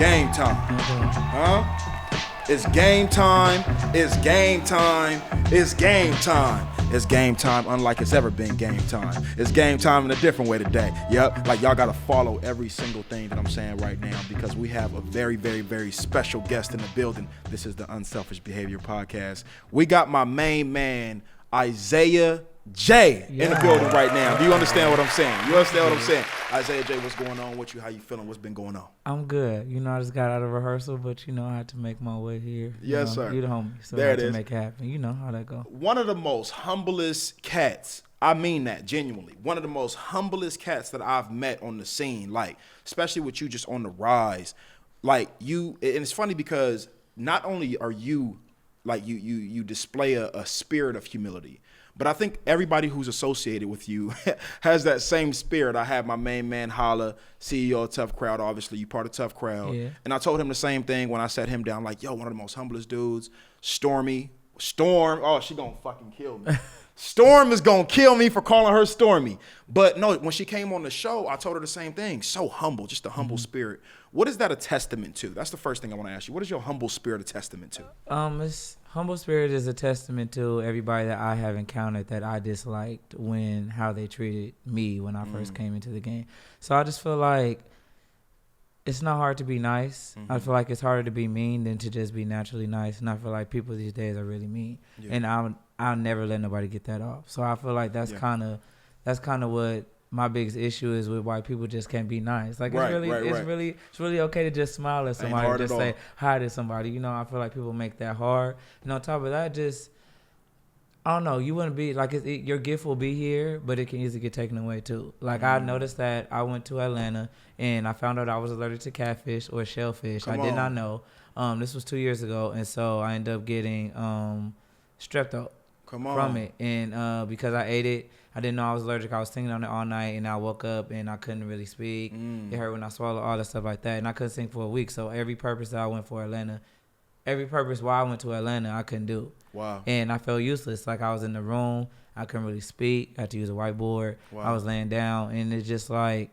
game time. It's game time. It's game time. It's game time. It's game time unlike it's ever been game time. It's game time in a different way today. Yep, like y'all gotta follow every single thing that I'm saying right now because we have a very, very, very special guest in the building. This is the Unselfish Behavior Podcast. We got my main man, Isaiah J, in the building right now. Do you understand what I'm saying? You understand what I'm saying? Isaiah J, what's going on with you? How you feeling? What's been going on? I'm good. You know, I just got out of rehearsal, but I had to make my way here. Yes, sir. You the homie, so there I had it to is. make it happen. You know how that go. One of the most humblest cats. I mean that genuinely. One of the most humblest cats that I've met on the scene, like especially with you just on the rise. Like you, and it's funny because not only are you like you display a spirit of humility. But I think everybody who's associated with you has that same spirit. I have my main man, Holla, CEO of Tough Crowd. Obviously, you part of Tough Crowd. Yeah. And I told him the same thing when I sat him down. Like, yo, one of the most humblest dudes, Storm. Oh, she gonna fucking kill me. Storm is gonna kill me for calling her Stormy. But no, when she came on the show, I told her the same thing. So humble, just a humble spirit. What is that a testament to? That's the first thing I want to ask you. What is your humble spirit a testament to? Humble spirit is a testament to everybody that I have encountered that I disliked how they treated me when I first came into the game. So I just feel like it's not hard to be nice. I feel like it's harder to be mean than to just be naturally nice. And I feel like people these days are really mean. Yeah. And I'll never let nobody get that off. So I feel like that's kind of what my biggest issue is with why people just can't be nice. Like it's really okay to just smile at somebody or just say hi to somebody. I feel like people make that hard. And on top of that, just I don't know. You wouldn't be like your gift will be here, but it can easily get taken away too. Like I noticed that I went to Atlanta and I found out I was allergic to catfish or shellfish. I did not know. This was 2 years ago, and so I ended up getting strep throat from it, and because I ate it. I didn't know I was allergic. I was thinking on it all night, and I woke up and I couldn't really speak. It hurt when I swallowed, all that stuff like that, and I couldn't sing for a week. So every purpose that I went for Atlanta, every purpose why I went to Atlanta, I couldn't do. Wow. And I felt useless. Like I was in the room, I couldn't really speak. I had to use a whiteboard. Wow. I was laying down, and it's just like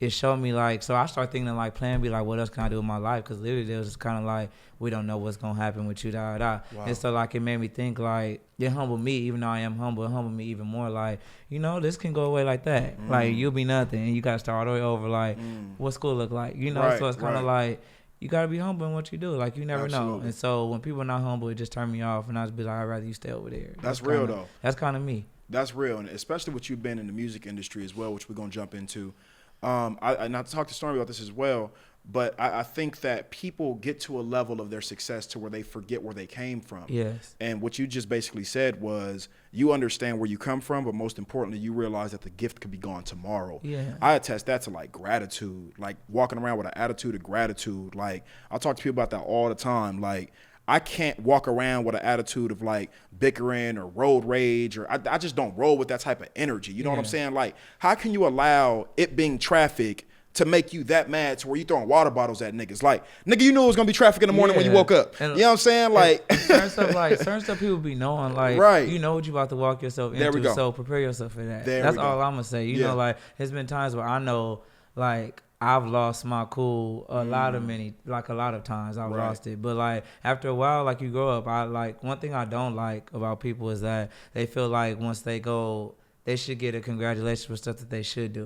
it showed me like. So I started thinking like plan B, like what else can I do in my life? Because literally it was just kind of like we don't know what's gonna happen with you, da da. Wow. And so like it made me think like it humbled me, even though I am humble. It humbled me even more. Like this can go away like that. Like you'll be nothing, and you gotta start all the way over. Like what school look like, Right, so it's kind of like you gotta be humble in what you do. Like you never know. And so when people are not humble, it just turned me off, and I just be like, I'd rather you stay over there. That's real though. That's kind of me. That's real, and especially what you've been in the music industry as well, which we're gonna jump into. I not to talk to Stormy about this as well, but I think that people get to a level of their success to where they forget where they came from. Yes. And what you just basically said was you understand where you come from, but most importantly, you realize that the gift could be gone tomorrow. Yeah. I attest that to like gratitude, like walking around with an attitude of gratitude. Like I talk to people about that all the time. Like I can't walk around with an attitude of like bickering or road rage, or I just don't roll with that type of energy. You know what I'm saying? Like, how can you allow it being traffic to make you that mad to where you throwing water bottles at niggas? Like, nigga, you knew it was gonna be traffic in the morning when you woke up. And, you know what I'm saying? Like certain stuff people be knowing, like you know what you about to walk yourself into, so prepare yourself for that. That's all I'm gonna say. You know, like there's been times where I know like I've lost my cool a lot of times I've lost it. But like after a while, like you grow up, I like one thing I don't like about people is that they feel like once they go, they should get a congratulations for stuff that they should do.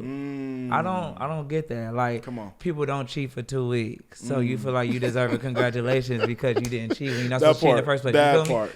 I don't get that. Like, come on. People don't cheat for 2 weeks, so you feel like you deserve a congratulations because you didn't cheat when you're not supposed to cheat in the first place.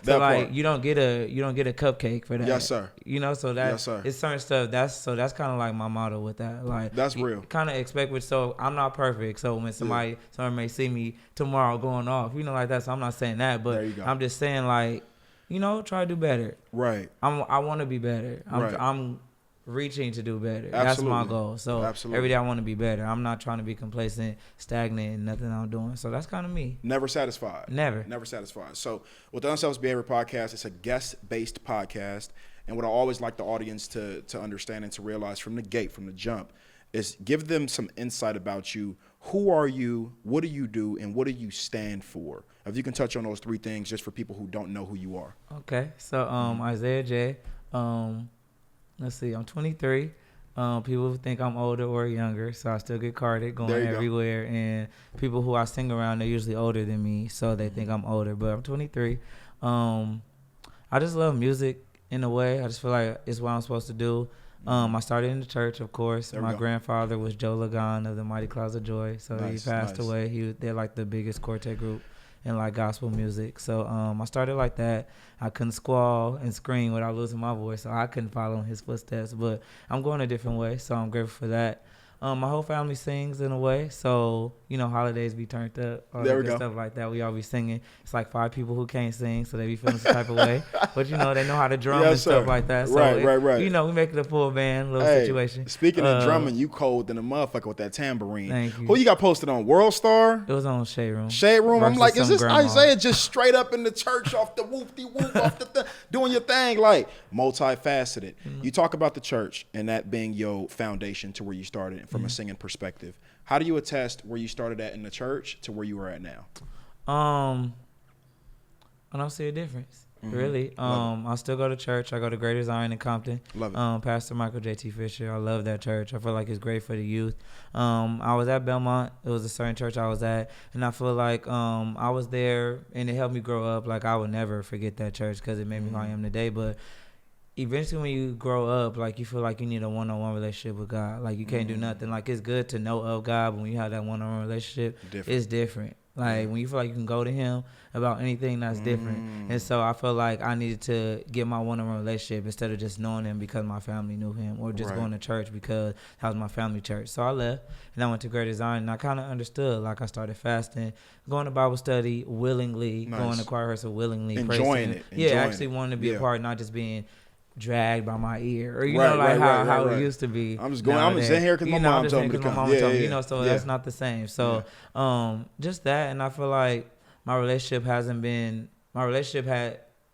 So like you don't get a cupcake for that. Yes, sir. So that it's certain stuff. That's kind of like my motto with that. Like that's real. Kind of expect with. So I'm not perfect. So when someone may see me tomorrow going off, like that. So I'm not saying that, but I'm just saying like. Try to do better. Right. I want to be better. I'm reaching to do better. Absolutely. That's my goal. So every day I want to be better. I'm not trying to be complacent, stagnant, and nothing I'm doing. So that's kind of me. Never satisfied. Never satisfied. So with the Unselfish Behavior Podcast, it's a guest-based podcast. And what I always like the audience to understand and to realize from the gate, from the jump, is give them some insight about you. Who are you? What do you do? And what do you stand for? If you can touch on those three things just for people who don't know who you are. Okay. So Isaiah J. Let's see. I'm 23. People think I'm older or younger, so I still get carded going everywhere. And people who I sing around, they're usually older than me, so they think I'm older. But I'm 23. I just love music in a way. I just feel like it's what I'm supposed to do. I started in the church, of course. My grandfather was Joe Lagan of the Mighty Clouds of Joy, so he passed away. They're like the biggest quartet group in like gospel music. So I started like that. I couldn't squall and scream without losing my voice, so I couldn't follow in his footsteps. But I'm going a different way, so I'm grateful for that. My whole family sings in a way, so holidays be turned up, all that good stuff like that. We all be singing. It's like 5 people who can't sing, so they be feeling some type of way. But they know how to drum and stuff like that. So right. We make it a full band little situation. Speaking of drumming, you cold than a motherfucker with that tambourine. Thank you. Who you got posted on? World Star? It was on Shade Room. Shade Room. I'm like, is this Isaiah just straight up in the church off the whoop-de-whoop, off the doing your thing, like multifaceted. Mm-hmm. You talk about the church and that being your foundation to where you started from a singing perspective. How do you attest where you started at in the church to where you are at now? I don't see a difference, really. I still go to church. I go to Greater Zion in Compton. Love it. Pastor Michael J.T. Fisher. I love that church. I feel like it's great for the youth. I was at Belmont. It was a certain church I was at, and I feel like I was there, and it helped me grow up. Like, I would never forget that church because it made me who I am today. But eventually when you grow up, like, you feel like you need a one-on-one relationship with God. Like, you can't do nothing. Like, it's good to know of God, but when you have that one-on-one relationship, it's different. Like, when you feel like you can go to him about anything, that's different. And so I feel like I needed to get my one-on-one relationship instead of just knowing him because my family knew him, or just going to church because that was my family church. So I left, and I went to Greater Zion, and I kind of understood. Like, I started fasting, going to Bible study willingly, going to choir rehearsal willingly. Enjoying it. Actually wanting to be a part, not just being dragged by my ear, or how it used to be. I'm just sitting here because my mom told me to come. So that's not the same. So just that, and I feel like my relationship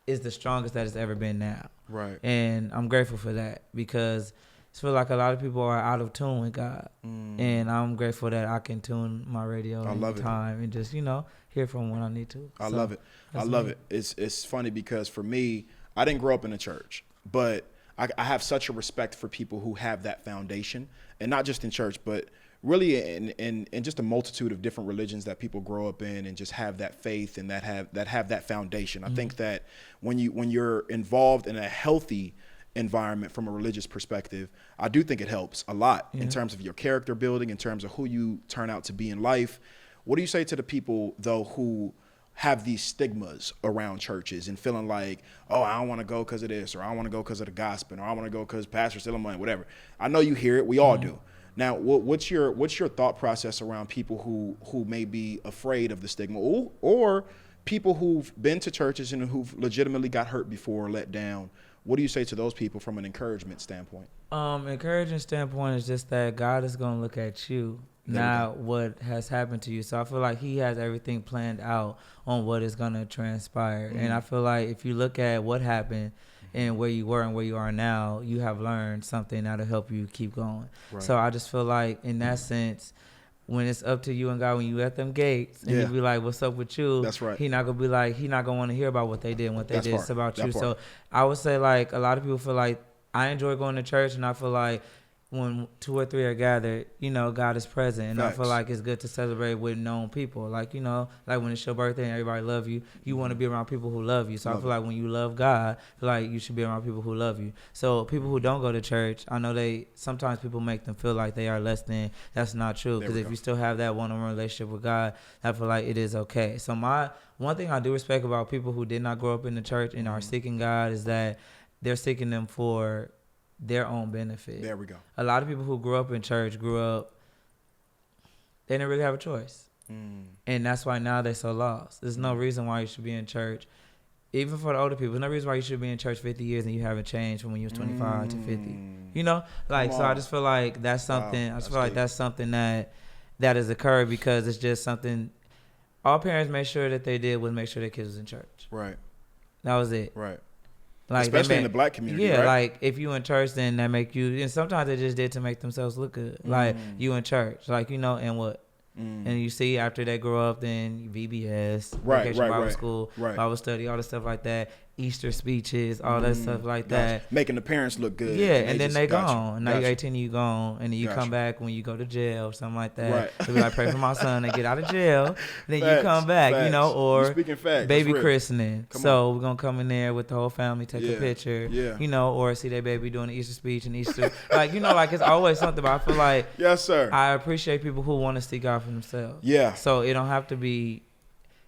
is the strongest that it's ever been now. Right. And I'm grateful for that, because I feel like a lot of people are out of tune with God, and I'm grateful that I can tune my radio time and just hear from when I need to. I love it. It's funny because for me, I didn't grow up in a church, but I have such a respect for people who have that foundation, and not just in church, but really in just a multitude of different religions that people grow up in, and just have that faith and that have that foundation. I think that when you're involved in a healthy environment from a religious perspective, I do think it helps a lot in terms of your character building, in terms of who you turn out to be in life. What do you say to the people, though, who have these stigmas around churches and feeling like, oh, I don't want to go because of this, or I want to go because of the gospel, or I want to go because Pastor still money, whatever. I know you hear it. We all do. Now, what's your thought process around people who may be afraid of the stigma, or people who've been to churches and who've legitimately got hurt before, let down? What do you say to those people from an encouragement standpoint? Encouraging standpoint is just that God is going to look at you, not what has happened to you. So I feel like he has everything planned out on what is going to transpire. And I feel like if you look at what happened and where you were and where you are now, you have learned something that'll help you keep going. Right. So I just feel like in that sense, when it's up to you and God, when you at them gates and you be like, what's up with you? That's right. He not going to want to hear about what they did and what they did. It's about you. So I would say, like, a lot of people feel like, I enjoy going to church, and I feel like when 2 or 3 are gathered, God is present. And I feel like it's good to celebrate with known people. Like, like when it's your birthday and everybody love you, you want to be around people who love you. So I feel like when you love God, I feel like you should be around people who love you. So people who don't go to church, I know sometimes people make them feel like they are less than. That's not true. Because if you still have that one-on-one relationship with God, I feel like it is okay. So one thing I do respect about people who did not grow up in the church and are seeking God is that they're seeking them for their own benefit. There we go. A lot of people who grew up in church they didn't really have a choice. And that's why now they're so lost. There's no reason why you should be in church. Even for the older people, there's no reason why you should be in church 50 years and you haven't changed from when you was 25 to 50. So I just feel like that's something, that's something that has occurred, because it's just something all parents made sure that they did was make sure their kids was in church. Right. That was it. Right. Like, especially in the black community, right? Like, if you in church, then that make you, and sometimes they just did to make themselves look good. Like, you in church, like, and what? And you see, after they grow up, then VBS, Vacation Bible School, Bible study, all the stuff like that. Easter speeches, all that stuff like that. Making the parents look good. Yeah, and then they gone. Now you're 18 and you gone. And then you Gotcha. come back when you go to jail or something like that. Right. They'll be like, pray for my son to get out of jail. Then you come back, you know, or speaking facts. baby christening. Come so we're going to come in there with the whole family, take a picture, Yeah. you know, or see their baby doing the Easter speech and Easter. Like, you know, like it's always something. But I feel like Yes, sir. I appreciate people who want to see God for themselves. Yeah. So it don't have to be,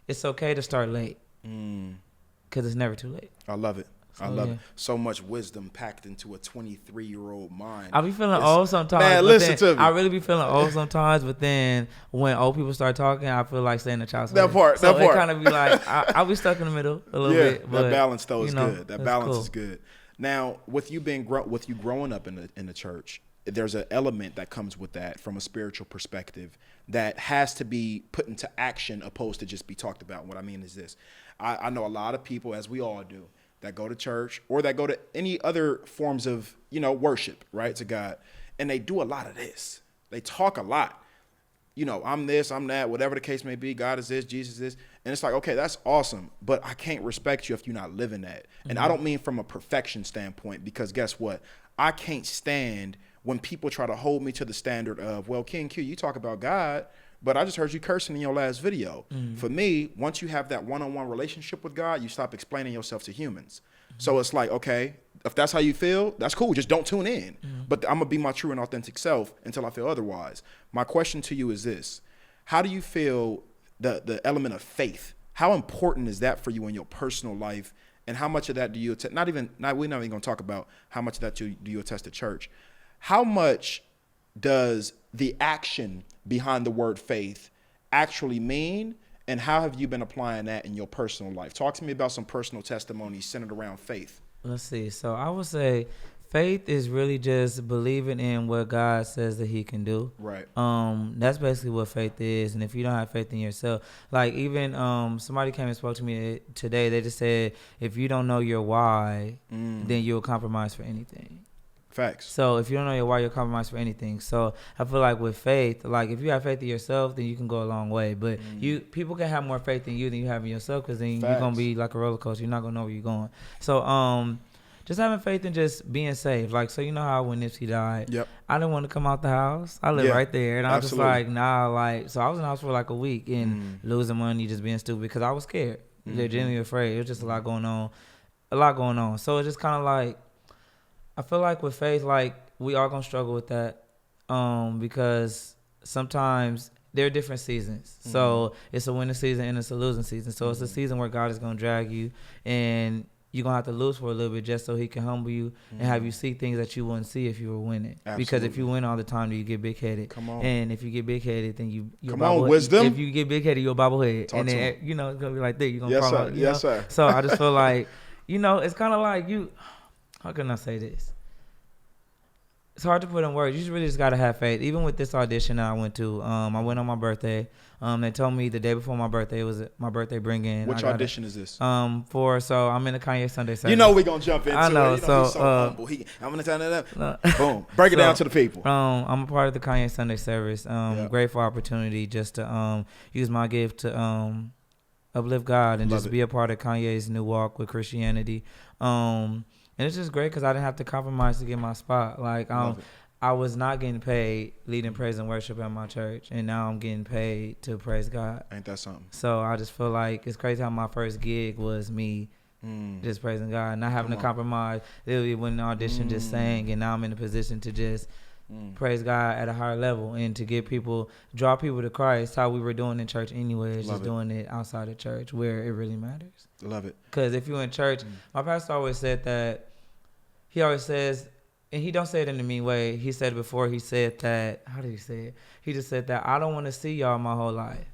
it's okay to start late. Because it's never too late. I love it. I So, love yeah. it. So much wisdom packed into a 23-year-old mind. I be feeling old sometimes. Man, but listen then to me. I really be feeling old sometimes, but then when old people start talking, I feel like staying a child's That part. So That part. it kind of be like, I'll be stuck in the middle a little bit. But, that balance though is you know, good. That that's balance cool. is good. Now, with you growing up in the church, there's an element that comes with that from a spiritual perspective that has to be put into action opposed to just be talked about. What I mean is this. I know a lot of people, as we all do, that go to church or that go to any other forms of, you know, worship, right, to God. And they do a lot of this. They talk a lot. You know, I'm this, I'm that, whatever the case may be. God is this, Jesus is this. And it's like, okay, that's awesome. But I can't respect you if you're not living that. And I don't mean from a perfection standpoint, because guess what? I can't stand when people try to hold me to the standard of, well, King Q, you talk about God, but I just heard you cursing in your last video. For me, once you have that one-on-one relationship with God, you stop explaining yourself to humans. So it's like, okay, if that's how you feel, that's cool. Just don't tune in. But I'm going to be my true and authentic self until I feel otherwise. My question to you is this. How do you feel the element of faith? How important is that for you in your personal life? And how much of that do you attest? We're not even going to talk about how much of that do you attest to church. How much does the action behind the word faith actually mean? And how have you been applying that in your personal life? Talk to me about some personal testimonies centered around faith. Let's see. So I would say faith is really just believing in what God says that he can do. Right. That's basically what faith is. And if you don't have faith in yourself, like even somebody came and spoke to me today, they just said, if you don't know your why, then you'll compromise for anything. Facts. So if you don't know your why, you'll compromise for anything. So I feel like with faith, like if you have faith in yourself, then you can go a long way. But people can have more faith in you than you have in yourself, because then you're gonna be like a roller coaster. You're not gonna know where you're going. So just having faith and just being safe. Like, so you know how when Nipsey died, I didn't want to come out the house. I live right there, and I was just like, nah, like. So I was in the house for like a week and losing money, just being stupid because I was scared, legitimately afraid. It was just a lot going on. So it's just kind of like, I feel like with faith, like we are gonna struggle with that, because sometimes there are different seasons. So it's a winning season and it's a losing season. So it's a season where God is gonna drag you, and you're gonna have to lose for a little bit just so he can humble you and have you see things that you wouldn't see if you were winning. Absolutely. Because if you win all the time, then you get big headed. Come on. And if you get big headed, then you're Come on, wisdom. If you get big headed, you're a bobblehead. Talk and to then him. you know it's gonna be like that. You're gonna Yes, fall sir. out, Yes, sir. So I just feel like, you know, it's kind of like you. How can I say this? It's hard to put in words. You really just gotta have faith. Even with this audition that I went to, I went on my birthday. They told me the day before my birthday, it was my birthday bring-in. Which audition is this? So I'm in the Kanye Sunday service. You know we're going to jump into I know, it. You know, he's so humble. I'm going to tell that. Boom. Break it down to the people. I'm a part of the Kanye Sunday service. Grateful opportunity just to use my gift to uplift God and just be a part of Kanye's new walk with Christianity. And it's just great because I didn't have to compromise to get my spot. Like, I was not getting paid leading praise and worship at my church, and now I'm getting paid to praise God. Ain't that something? So I just feel like it's crazy how my first gig was me just praising God, not having to compromise. Literally went in the audition, just sang, and now I'm in a position to just praise God at a higher level and to get people, draw people to Christ, how we were doing in church anyways, just doing it outside of church where it really matters. Love it. Because if you're in church, my pastor always said that, he always says, and he don't say it in a mean way. He said before, he said that, how did he say it? He just said that, I don't want to see y'all my whole life.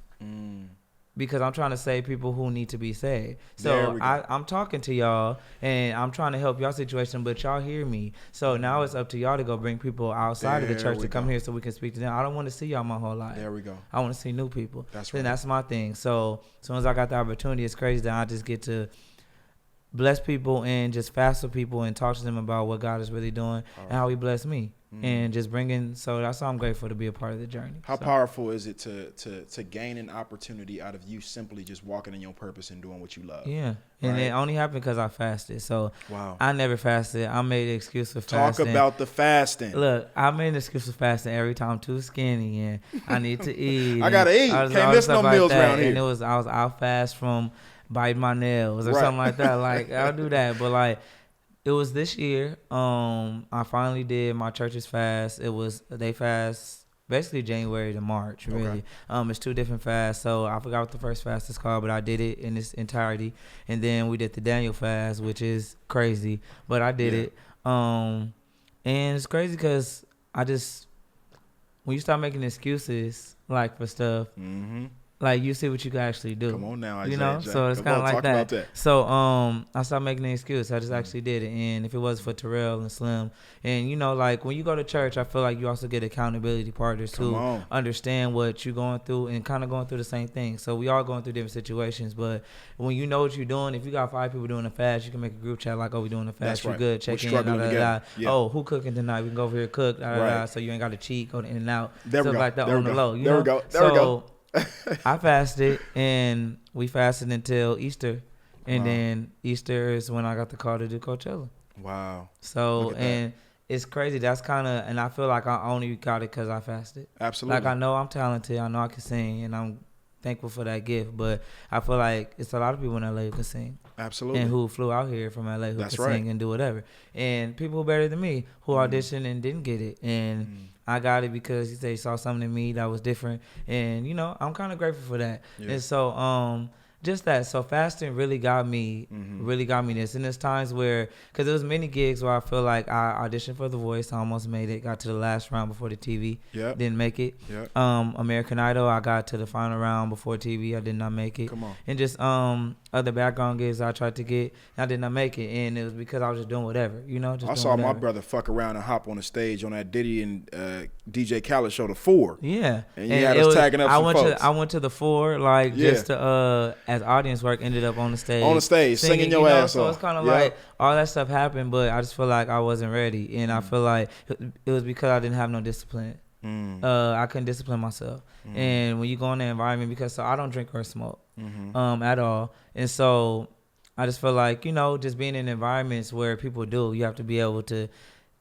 Because I'm trying to save people who need to be saved. So I'm talking to y'all, and I'm trying to help y'all situation, but y'all hear me. So now it's up to y'all to go bring people outside of the church to come here so we can speak to them. I don't want to see y'all my whole life. There we go. I want to see new people. That's right. And that's my thing. So as soon as I got the opportunity, it's crazy that I just get to bless people and just fast with people and talk to them about what God is really doing and how he blessed me. And just so that's why I'm grateful to be a part of the journey. How powerful is it to gain an opportunity out of you simply just walking in your purpose and doing what you love? Yeah. And it only happened because I fasted. So wow. I never fasted. I made an excuse for fasting. Talk about the fasting. Look, I made an excuse for fasting every time I'm too skinny and I need to eat. I gotta eat. Can't miss no meals around here. And I was out fast from biting my nails or something like that. Like I'll do that. But like it was this year. I finally did my church's fast. They fast basically January to March, really. Okay. It's 2 different fasts. So I forgot what the first fast is called, but I did it in its entirety. And then we did the Daniel fast, which is crazy, but I did it. And it's crazy because when you start making excuses like for stuff, like you see what you can actually do. Come on now, you know. Jack. So it's kind of like that. So I started making an excuse. I just actually did it. And if it wasn't for Terrell and Slim, and you know, like when you go to church, I feel like you also get accountability partners who understand what you're going through and kind of going through the same thing. So we all going through different situations, but when you know what you're doing, if you got 5 people doing a fast, you can make a group chat like, "Oh, we doing a fast. That's You're right. good. Check in. Yeah. Oh, who cooking tonight? We can go over here cook. So you ain't got to cheat, go in and out. There we stuff go. like that there on we the go. low. You there know? we go. There so, we go. I fasted and we fasted until Easter, and then Easter is when I got the call to do Coachella. Wow. So and it's crazy. That's kind of, and I feel like I only got it because I fasted. Absolutely. Like I know I'm talented. I know I can sing, and I'm thankful for that gift. But I feel like it's a lot of people in LA who can sing. Absolutely. And who flew out here from LA who can sing and do whatever. And people better than me who auditioned and didn't get it. And I got it because he saw something in me that was different. And, you know, I'm kind of grateful for that. Yeah. And so just that. So fasting really got me this. And there's times where, because there was many gigs where I feel like I auditioned for The Voice. I almost made it. Got to the last round before the TV. Yep. Didn't make it. Yep. American Idol, I got to the final round before TV. I did not make it. Come on. And just other background gigs I tried to get. I did not make it. And it was because I was just doing whatever, you know. Just I saw my brother fuck around and hop on the stage on that Diddy and DJ Khaled show, The 4. Yeah. And you had us tagging up some folks. I went to The 4, like, just to, as audience work, ended up on the stage. On the stage, singing your ass off. So it's kind of like all that stuff happened, but I just feel like I wasn't ready. And I feel like it was because I didn't have no discipline. I couldn't discipline myself. And when you go in the environment, because I don't drink or smoke at all. And so I just feel like, you know, just being in environments where people do, you have to be able to,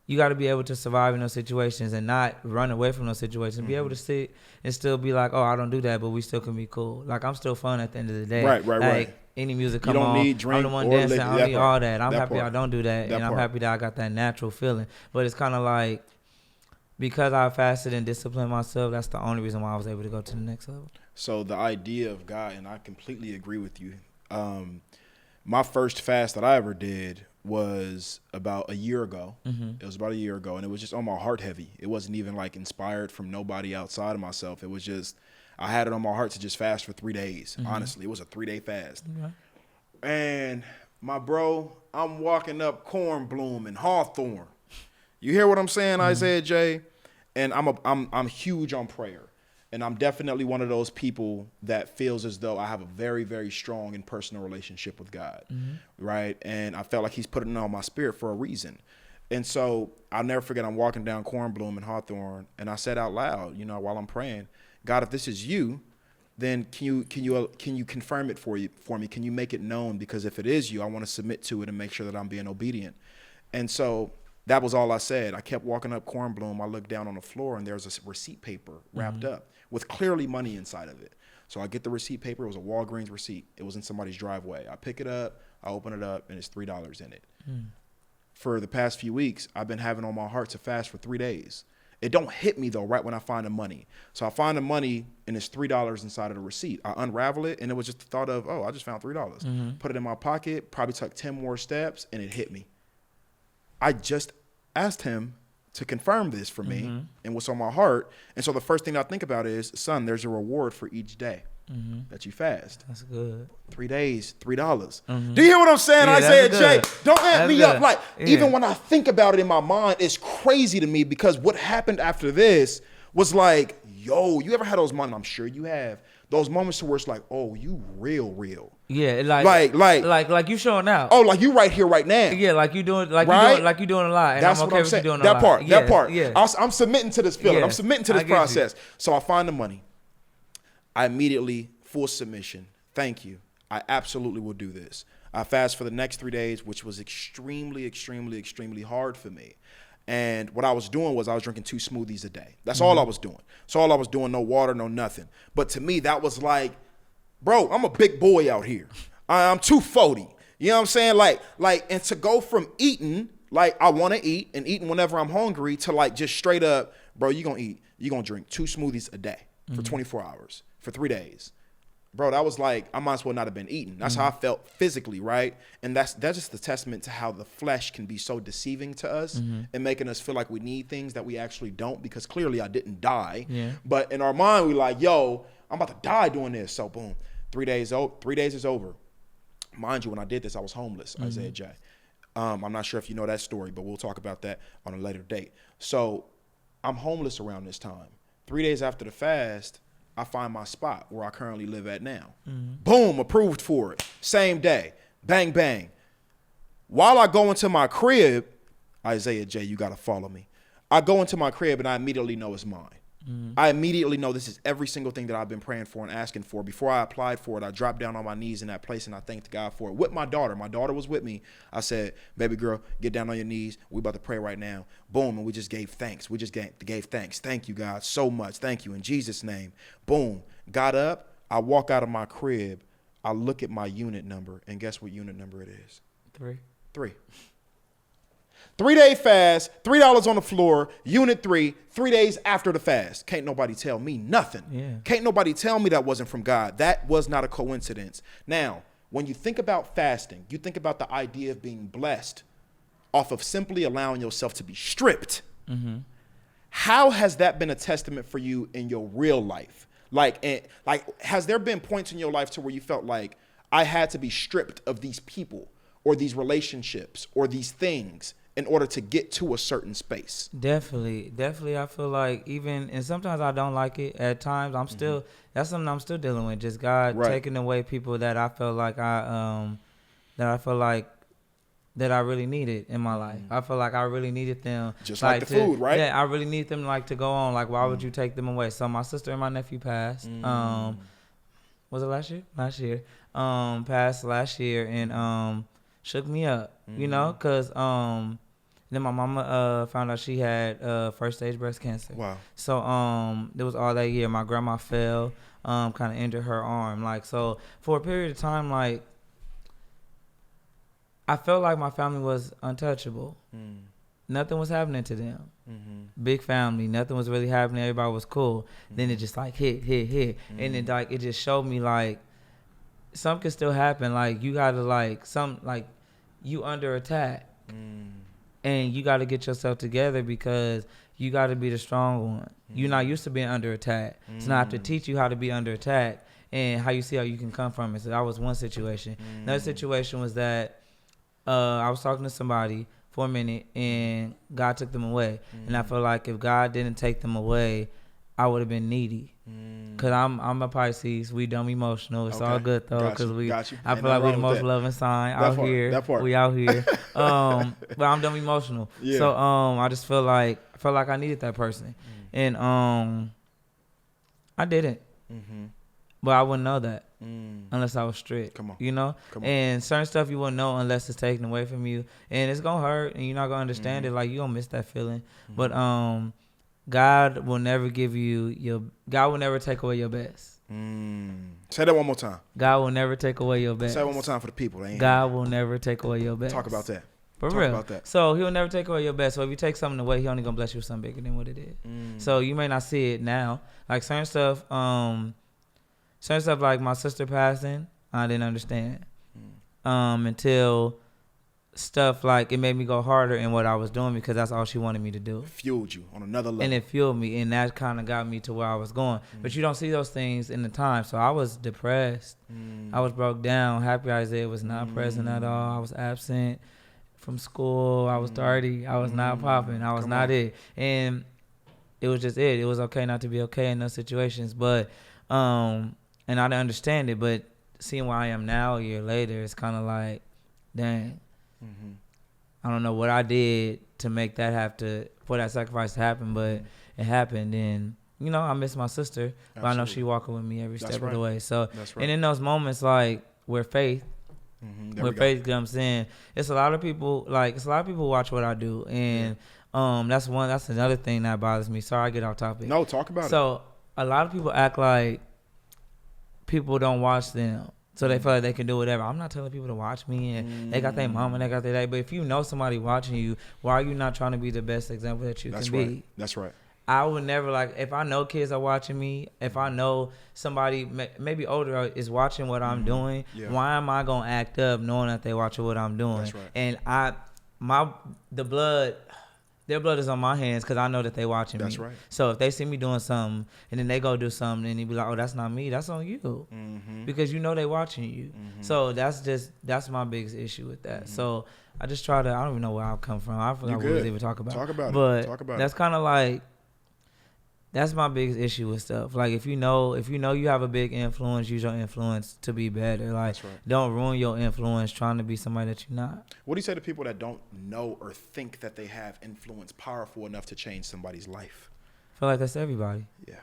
you got to be able to survive in those situations and not run away from those situations. Be able to sit and still be like, oh, I don't do that, but we still can be cool. Like, I'm still fun at the end of the day. Right. Any music come on, need drink, I'm the one dancing. I don't need all that. I'm happy part. I don't do that, and I'm happy that I got that natural feeling. But it's kind of like, because I fasted and disciplined myself, that's the only reason why I was able to go to the next level. So the idea of God, and I completely agree with you. My first fast that I ever did was about a year ago. It was about a year ago, and it was just on my heart heavy. It wasn't even like inspired from nobody outside of myself. It was just, I had it on my heart to just fast for 3 days. Honestly, it was a 3-day fast. And my bro, I'm walking up Cornbloom and Hawthorne. You hear what I'm saying, Isaiah J? And I'm huge on prayer. And I'm definitely one of those people that feels as though I have a very, very strong and personal relationship with God, right? And I felt like he's putting it on my spirit for a reason. And so I'll never forget, I'm walking down Cornbloom and Hawthorne, and I said out loud, you know, while I'm praying, God, if this is you, then can you confirm it for me? Can you make it known? Because if it is you, I want to submit to it and make sure that I'm being obedient. And so that was all I said. I kept walking up Cornbloom. I looked down on the floor, and there's a receipt paper wrapped up with clearly money inside of it. So I get the receipt paper. It was a Walgreens receipt. It was in somebody's driveway. I pick it up. I open it up, and it's $3 in it. For the past few weeks, I've been having on my heart to fast for 3 days. It don't hit me, though, right when I find the money. So I find the money, and it's $3 inside of the receipt. I unravel it, and it was just the thought of, oh, I just found $3. Put it in my pocket, probably took 10 more steps, and it hit me. I just asked him to confirm this for me and what's on my heart. And so the first thing I think about is, son, there's a reward for each day that you fast. That's good. 3 days, $3. Do you hear what I'm saying, Isaiah J? Don't add me up. Like, even when I think about it in my mind, it's crazy to me because what happened after this was like, yo, you ever had those moments? I'm sure you have. Those moments where it's like, oh, you real. Yeah, like you showing out. Oh, like you right here, right now. Yeah, like you doing, you doing a lot. And That's I'm okay what I'm with saying. you doing That a part, lot. that part. Yeah. I'm submitting to this feeling. Yeah, I'm submitting to this I get process. you. So I find the money. I immediately, full submission. Thank you. I absolutely will do this. I fast for the next 3 days, which was extremely hard for me. And what I was doing was I was drinking 2 smoothies a day. That's all I was doing. That's all I was doing. No water, no nothing. But to me, that was like, bro, I'm a big boy out here. I'm 240. You know what I'm saying? Like, and to go from eating, like I want to eat and eating whenever I'm hungry to like just straight up, bro, you're going to drink 2 smoothies a day for 24 hours for 3 days. Bro, that was like, I might as well not have been eating. That's how I felt physically, right? And that's just the testament to how the flesh can be so deceiving to us and making us feel like we need things that we actually don't, because clearly I didn't die. Yeah. But in our mind, we like, yo, I'm about to die doing this. So boom, 3 days is over. Mind you, when I did this, I was homeless, Isaiah J. I'm not sure if you know that story, but we'll talk about that on a later date. So I'm homeless around this time. 3 days after the fast, I find my spot where I currently live at now. Boom, approved for it. Same day. Bang, bang. While I go into my crib, Isaiah J, you got to follow me. I go into my crib and I immediately know it's mine. I immediately know this is every single thing that I've been praying for and asking for. Before I applied for it, I dropped down on my knees in that place and I thanked God for it with my daughter. My daughter was with me. I said, baby girl, get down on your knees. We about to pray right now. Boom. And we just gave thanks. We just gave thanks. Thank you, God, so much. Thank you. In Jesus' name. Boom. Got up. I walk out of my crib. I look at my unit number. And guess what unit number it is? 3. 3-day fast, $3 on the floor, unit 3 days after the fast. Can't nobody tell me nothing. Yeah. Can't nobody tell me that wasn't from God. That was not a coincidence. Now, when you think about fasting, you think about the idea of being blessed off of simply allowing yourself to be stripped. How has that been a testament for you in your real life? Like, has there been points in your life to where you felt like I had to be stripped of these people or these relationships or these things in order to get to a certain space? Definitely. I feel like and sometimes I don't like it. At times that's something I'm still dealing with. Just God taking away people that I felt like that I really needed in my life. I feel like I really needed them. Just like the food, right? Yeah, I really need them like to go on. Like, why would you take them away? So my sister and my nephew passed. Was it last year? Last year. Passed last year and shook me up, you know, because then my mama found out she had first stage breast cancer. Wow. So there was all that year. My grandma fell, kind of injured her arm. Like, so for a period of time, like, I felt like my family was untouchable. Nothing was happening to them. Big family. Nothing was really happening. Everybody was cool. Then it just like hit. And it like, it just showed me like something can still happen. Like, you gotta like you under attack. And you got to get yourself together because you got to be the strong one. You're not used to being under attack. So now I have to teach you how to be under attack and how you see how you can come from it. So that was one situation. Another situation was that I was talking to somebody for a minute and God took them away. And I feel like if God didn't take them away, I would have been needy. Cause I'm a Pisces. We dumb emotional. It's all good though. Cause I feel like we the most loving sign out here. That part. We out here. But I'm dumb emotional. Yeah. So I just felt like I needed that person, and I didn't. But I wouldn't know that unless I was strict. Come on. You know. And certain stuff you wouldn't know unless it's taken away from you, and it's gonna hurt, and you're not gonna understand it. Like, you gonna miss that feeling. But God will never God will never take away your best. Say that one more time. God will never take away your best. Say it one more time for the people. God will never take away your best. Talk about that. For real. About that. So he'll never take away your best. So if you take something away, he only gonna bless you with something bigger than what it is. So you may not see it now. Like certain stuff like my sister passing, I didn't understand. Until stuff like it made me go harder in what I was doing because that's all she wanted me to do. It fueled you on another level. And it fueled me, and that kind of got me to where I was going. But you don't see those things in the time. So I was depressed. I was broke down. Happy Isaiah was not present at all. I was absent from school. I was dirty. I was not popping. I was not it. And it was just it. It was okay not to be okay in those situations. But and I didn't understand it. But seeing where I am now, a year later, it's kind of like, dang, I don't know what I did to make that for that sacrifice to happen, but it happened. And you know, I miss my sister, but I know she walking with me every step of the way. So, and in those moments, like where faith comes in, it's a lot of people watch what I do, and that's another thing that bothers me. Sorry, I get off topic. No, talk about it. So a lot of people act like people don't watch them, so they feel like they can do whatever. I'm not telling people to watch me, and they got their mom and they got their dad. But if you know somebody watching you, why are you not trying to be the best example that you can be? That's right. I would never, like, if I know kids are watching me, if I know somebody maybe older is watching what I'm doing, why am I gonna act up knowing that they watching what I'm doing? That's right. And their blood is on my hands because I know that they watching me. That's right. So if they see me doing something and then they go do something and they be like, oh, that's not me, that's on you, because you know they watching you. So that's my biggest issue with that. So I just try to, I don't even know where I've come from. I forgot what we was even talking about. Talk about it. But that's kind of like, that's my biggest issue with stuff. Like if you know you have a big influence, use your influence to be better. Like don't ruin your influence trying to be somebody that you're not. What do you say to people that don't know or think that they have influence powerful enough to change somebody's life? I feel like that's everybody. Yeah.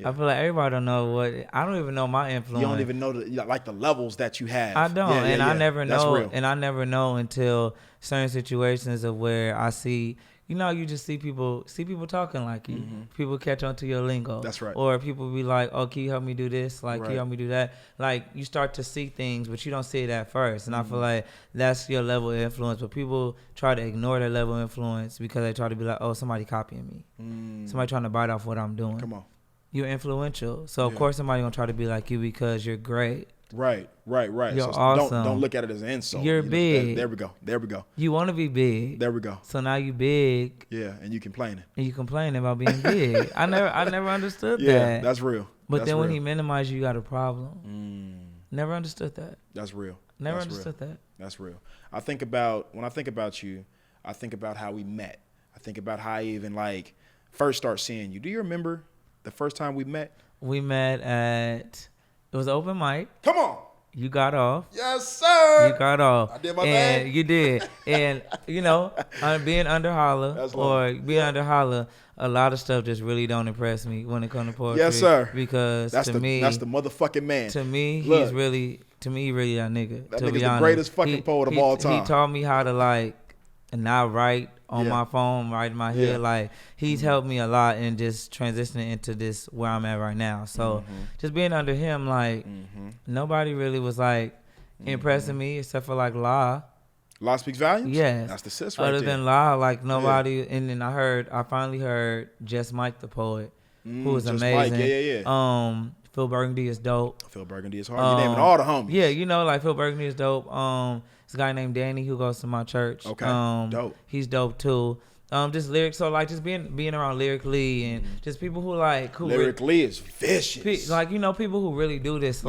I feel like everybody don't know what. I don't even know my influence. You don't even know the levels that you have. I don't, I never know. That's real. And I never know until certain situations of where I see. You know, you just see people talking like you. People catch on to your lingo. That's right. Or people be like, oh, can you help me do this? Like, can you help me do that? Like, you start to see things, but you don't see it at first. And I feel like that's your level of influence. But people try to ignore their level of influence because they try to be like, oh, somebody copying me. Somebody trying to bite off what I'm doing. Come on. You're influential. So, of course, somebody going to try to be like you because you're great. Right. You're so awesome. Don't look at it as an insult. You're big. There we go. You want to be big. There we go. So now you big. Yeah, and you complaining. About being big. I never understood that. Yeah, that's real. But then when he minimized you got a problem. Never understood that. That's real. Never understood that. That's real. When I think about you, I think about how we met. I think about how I even first start seeing you. Do you remember the first time we met? We met at, it was open mic. Come on. You got off. Yes, sir. You got off. I did my thing. You did. And, being under Holla under Holla, a lot of stuff just really don't impress me when it comes to poetry. Yes, sir. Because that's the motherfucking man. To me, he really that nigga. That to nigga's be the honest. greatest fucking poet of all time. He taught me how to not write on my phone, write in my head. He's helped me a lot in just transitioning into this where I'm at right now. So just being under him, nobody really was impressing me except for La. La speaks volumes? Yes. That's the sis right there. Other than La, nobody. And then I finally heard Just Mike the poet, who was amazing. Mike. Yeah. Phil Burgundy is dope. Phil Burgundy is hard. You're naming all the homies. Yeah, Phil Burgundy is dope. This guy named Danny who goes to my church. Okay, dope. He's dope too. Just lyrics. So just being around Lyrically and just people who who Lyrically is vicious. People who really do this.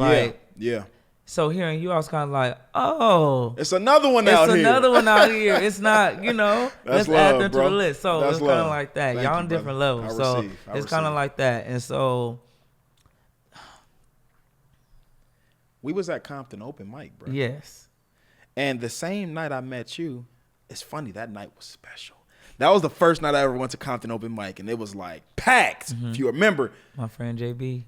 Yeah. So hearing you, I was kind of oh, it's another one out here. It's another one out here. It's not, let's add them to the list. So that's it's kind of like that. Thank y'all you, on different brother. levels. So it's kind of like that. And so we was at Compton open mic, bro. Yes. And the same night I met you, it's funny, that night was special. That was the first night I ever went to Compton open mic, and it was packed. If you remember. My friend JB.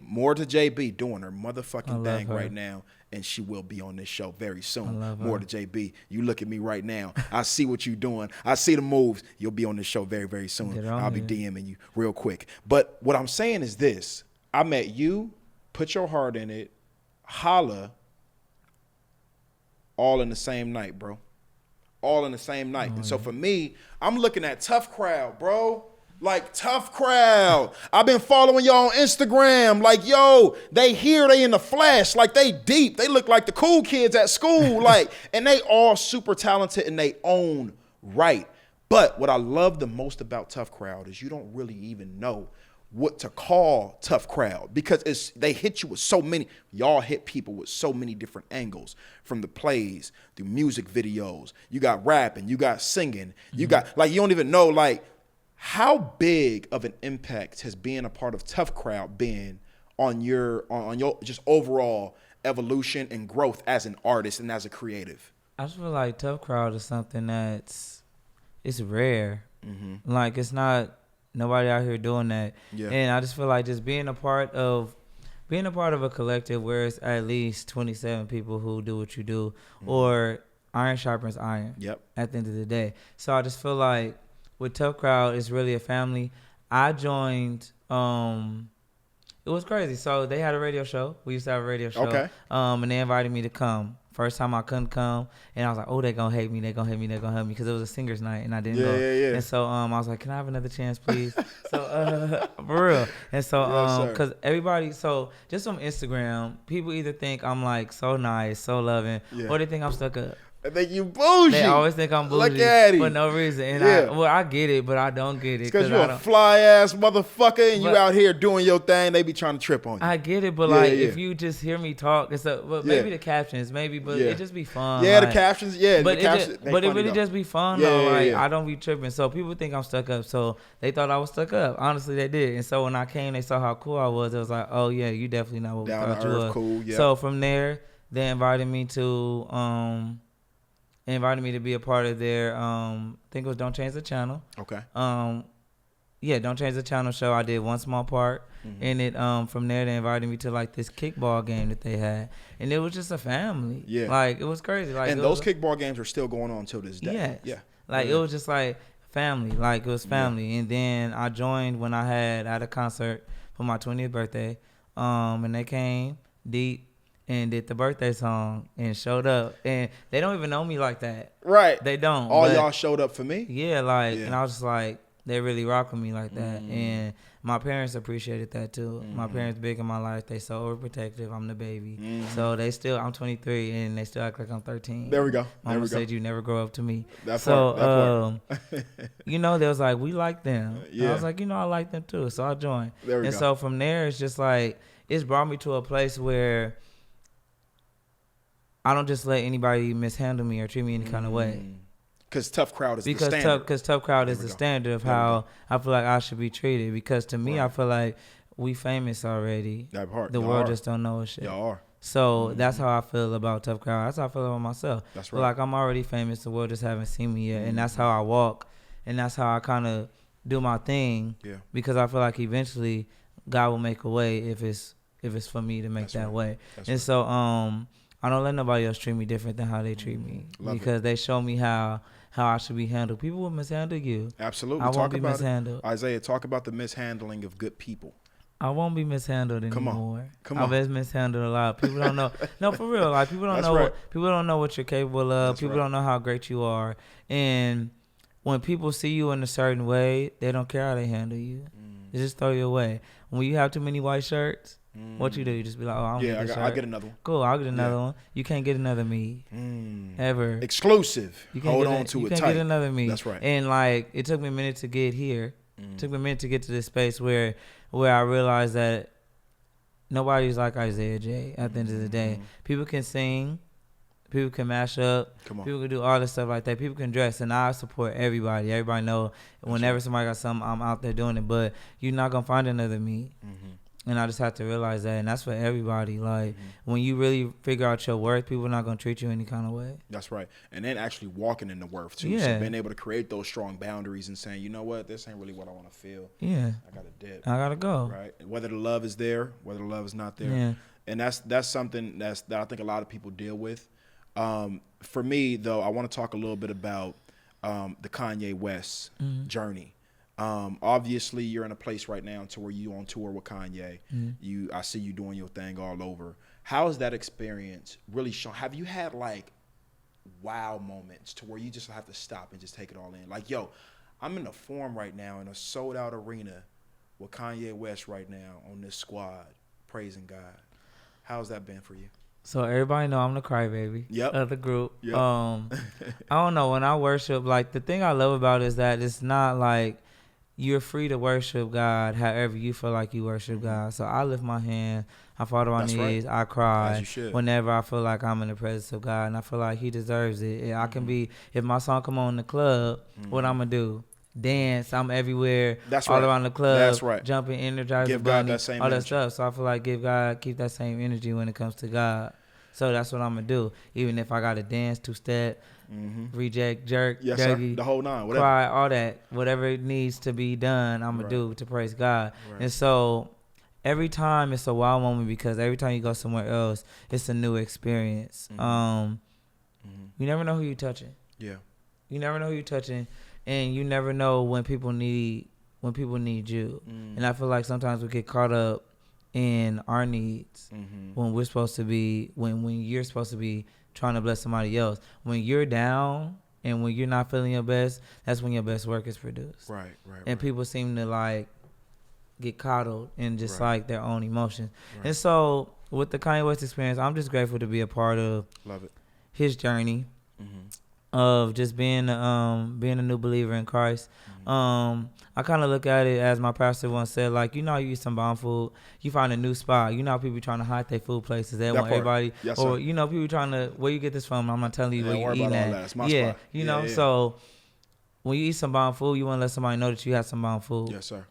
More to JB, doing her motherfucking thing right now. And she will be on this show very soon. More to JB. You look at me right now. I see what you're doing. I see the moves. You'll be on this show very, very soon. I'll be DMing you real quick. But what I'm saying is this. I met you, Put Your Heart in It, Holla, all in the same night, bro. All in the same night. And so for me, I'm looking at Tough Crowd, bro. Tough Crowd. I've been following y'all on Instagram. They here, they in the flesh. They deep. They look like the cool kids at school. And they all super talented in their own right. But what I love the most about Tough Crowd is you don't really even know what to call Tough Crowd because they hit you with so many. Y'all hit people with so many different angles, from the plays, through music videos. You got rapping, you got singing, you got you don't even know How big of an impact has being a part of Tough Crowd been on your just overall evolution and growth as an artist and as a creative? I just feel like Tough Crowd is something it's rare. Mm-hmm. Like it's not nobody out here doing that. Yeah. And I just feel like just being a part of a collective where it's at least 27 people who do what you do, or iron sharpens iron. Yep. At the end of the day. So I just feel like with Tough Crowd, it's really a family. I joined. It was crazy. So they had a radio show. We used to have a radio show. Okay. And they invited me to come. First time I couldn't come, and I was like, "Oh, they gonna hate me. They gonna hate me. They gonna hate me," because it was a singers' night, and I didn't go. Yeah. And so I was like, "Can I have another chance, please?" So for real. And so because everybody, so just on Instagram, people either think I'm like so nice, so loving, or they think I'm stuck up. I think you bougie. They always think I'm bougie Look at for no reason. And I get it, but I don't get it. Because you're a fly ass motherfucker and you out here doing your thing. They be trying to trip on you. I get it, but if you just hear me talk and stuff, but maybe the captions, but it just be fun. Yeah, like, the captions, But it really though. just be fun though. I don't be tripping. So people think I'm stuck up. So they thought I was stuck up. Honestly, they did. And so when I came, they saw how cool I was. It was like, oh yeah, you definitely know what down we thought to you earth, was. cool. Yeah. So from there, they invited me to be a part of their I think it was Don't Change the Channel. Okay. Don't Change the Channel show. I did one small part in it. From there they invited me to like this kickball game that they had. And it was just a family. Yeah. Like it was crazy. Like and those kickball games are still going on until this day. Yes. Yeah. Like it was just like family. Like it was family. Yeah. And then I joined when I had a concert for my 20th birthday. And they came deep and did the birthday song and showed up. And they don't even know me like that. Right. They don't. All y'all showed up for me? Yeah, and I was just like, they really rock with me like that. And my parents appreciated that too. My parents big in my life. They so overprotective. I'm the baby. So they still, I'm 23 and they still act like I'm 13. There we go. Mama said you never grow up to me. That part. They was like, we like them. Yeah. I was like, I like them too. So I joined. There we go. So from there, it's just like, it's brought me to a place where I don't just let anybody mishandle me or treat me any kind of way. Because Tough Crowd is the standard. Because Tough Crowd is the standard of how I feel like I should be treated. Because to me, I feel like we famous already. That part. The world just don't know shit. Y'all are. So that's how I feel about Tough Crowd. That's how I feel about myself. That's right. Like I'm already famous. The world just haven't seen me yet. And that's how I walk. And that's how I kind of do my thing. Yeah. Because I feel like eventually God will make a way if it's for me to make that way. And so I don't let nobody else treat me different than how they treat me. Because they show me how I should be handled. People will mishandle you. Absolutely. I won't be mishandled. Isaiah, talk about the mishandling of good people. I won't be mishandled anymore. Come on. I've been mishandled a lot. People don't know. No, for real. Like people don't know. People don't know what you're capable of. People don't know how great you are. And when people see you in a certain way, they don't care how they handle you. They just throw you away. When you have too many white shirts, what you do? You just be like, oh, I don't get this shirt. I'll get another one. Cool, I'll get another one. You can't get another me. Ever. Exclusive. Hold on to it tight. You can't get another me. That's right. And like, it took me a minute to get here. It took me a minute to get to this space where I realized that nobody's like Isaiah J. At the end of the day, people can sing, people can mash up, people can do all this stuff like that. People can dress, and I support everybody. Everybody know whenever somebody got something, I'm out there doing it. But you're not gonna find another me. And I just have to realize that, and that's for everybody. Like, when you really figure out your worth, people are not going to treat you any kind of way. That's right. And then actually walking in the worth, too. Yeah. So being able to create those strong boundaries and saying, you know what, this ain't really what I want to feel. Yeah. I got to dip. I got to go. Right. And whether the love is there, whether the love is not there. Yeah. And that's something that I think a lot of people deal with. For me, though, I want to talk a little bit about the Kanye West journey. Obviously you're in a place right now to where you on tour with Kanye. I see you doing your thing all over. How has that experience really shown? Have you had like wow moments to where you just have to stop and just take it all in? Like, yo, I'm in a Forum right now in a sold out arena with Kanye West right now on this squad, praising God. How's that been for you? So everybody know I'm the crybaby of the group. Yep. I don't know, when I worship, like the thing I love about it is that it's not like you're free to worship God however you feel like you worship God. So I lift my hand, I fall to my knees, right. I cry whenever I feel like I'm in the presence of God, and I feel like He deserves it. I can be, if my song come on in the club, what I'm gonna do? dance. I'm everywhere. That's all right. around the club. That's right. Jumping, Energizer Give Bunny, God that same all that energy. stuff. So I feel like keep that same energy when it comes to God. So that's what I'm gonna do. Even if I gotta dance, two-step, reject, jerk, Yes, dougie, sir. The whole nine, whatever. cry, all that, whatever it needs to be done, I'm gonna do to praise God. Right. And so every time it's a wow moment because every time you go somewhere else, it's a new experience. You never know who you're touching. Yeah. You never know who you're touching, and you never know when people need you. And I feel like sometimes we get caught up in our needs when we're supposed to be when you're supposed to be trying to bless somebody else. When you're down and when you're not feeling your best, that's when your best work is produced. Right. And people seem to like get coddled in just like their own emotions. Right. And so with the Kanye West experience, I'm just grateful to be a part of his journey of just being a new believer in Christ. I kind of look at it as my pastor once said, like, you eat some bomb food, you find a new spot. How people be trying to hide their food places. They want everybody, yes, or sir. People trying to, where you get this from? I'm not telling you where you eating at. It's my spot. So when you eat some bomb food, you want to let somebody know that you had some bomb food. Yes, sir.